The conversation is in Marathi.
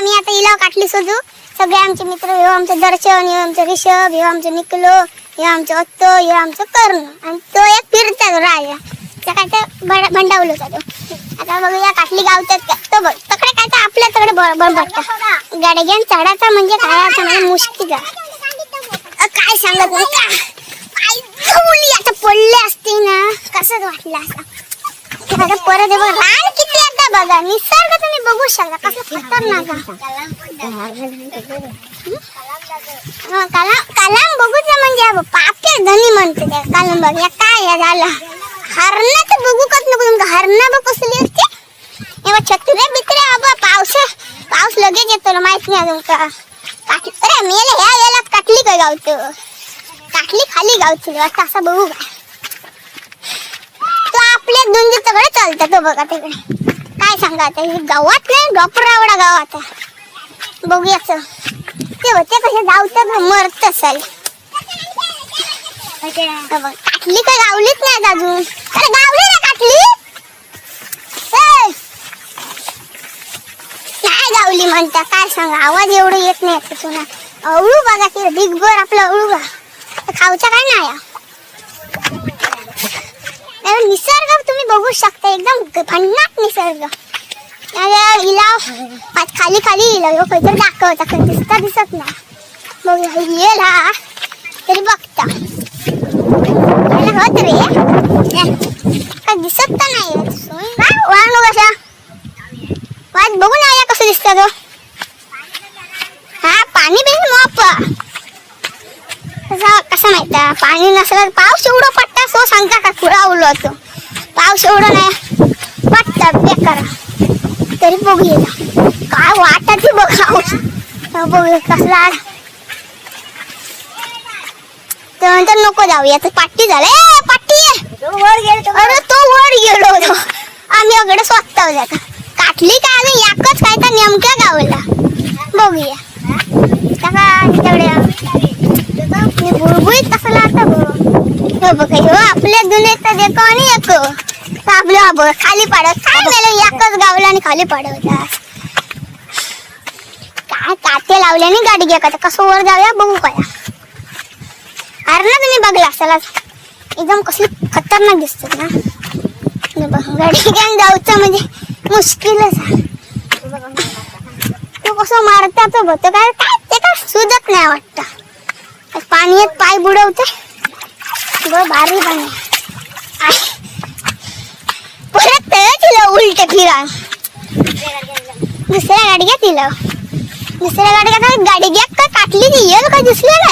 आम्ही आता इलाव काटली सोजू सगळे आमचे मित्र. हे आमचं दर्शन, हे आमचं ऋषभ, हे आमचं निकलो, हे आमचं अत्तो, हे आमचं कर्ण आणि तो एक फिरता राजा त्या काय तर भंडावलं जातो. आता बघूया काटली गावतात का तो बघ तकडे काय तर आपल्या तकडे बरोबर भटका गाडग्यान चढायचा म्हणजे काय आता म्हणजे मुश्किल काय सांगत नाही का मुली आता पडले असते ना कसंच वाटलं असं. परत रान किती आता बघा निसर्ग तुम्ही बघू शकता कसं खतरनाक कालाम बघूच म्हणजे पापे धनी म्हणते त्या कालम बघ या काय झालं हरणा तर बघू कत नको तुमका हरणा बघ कसली असते एवढा छत्रे बित्रे बाबा पाऊस लगेच येतो माहित नाही तुमका. अरे मेले ह्या याला काटली काय गावतं काटली खाली गावची वाटतं असं बघू काय तो आपल्या दोन सगळे चालतात तो बघा तिकडे काय सांगा आता गावात नाही डॉपरावडा गावात बघूयाच ते होते कसे धावतात मरत असेल. काटली काय गावलीच नाही अजून. अरे गावली ना काटली काय गावली म्हणता काय सांगा आवाज एवढं येत नाही तुला. अळू बघा ते बिग बोर आपला अळू बघा खाऊचा काय नाही निसर्ग तुम्ही बघू शकता एकदम भन्नाट निसर्ग. इलाव खाली खाली इलाव काहीतरी दाखवता दिसत नाही बघ येल हा तरी बघता होत रे काय दिसत तर नाही वाढ कशा वाट बघू ना कसं दिसत तो हा पाणी बिन वापा कसं माहिती पाणी नसलं पाऊस एवढं पडता सो सांगता का खुळा उलो होतो पाऊस एवढं नाही पडता बेकार तरी बघूया काय वाटत बघा बघूया कसला त्यानंतर नको जाऊया तर पाट्टी झालं पाट्टी वर गेलो अरे तो वर गेलो होतो आम्ही अगडे स्वतः जात काटली काय अजून याकच काय तर नेमक्या गावला बघूया बुळबुळीत कसं लागतं बघ आपल्या दुनियेत देखो आणि एक आपलं खाली पाडत काय मेलं एकच गावला आणि खाली पाडत काय काटे लावल्याने गाडी घ्या का कसं वर जाऊया बघू काय अरे ना तुम्ही बघला असाल एकदम कसली खतरनाक दिसत ना गाडी घेऊन जाऊचं म्हणजे मुश्किलच तो कसं मारता तो बघ काय ते काय सुजत नाही वाटतं पाण्यात पाय बुडवते भारी पाणी परत तिला उलट फिरा दुसऱ्या गाडी घ्या तिला दुसऱ्या गाडी घ्या गाडी घ्या का काटली येल का दिसले ना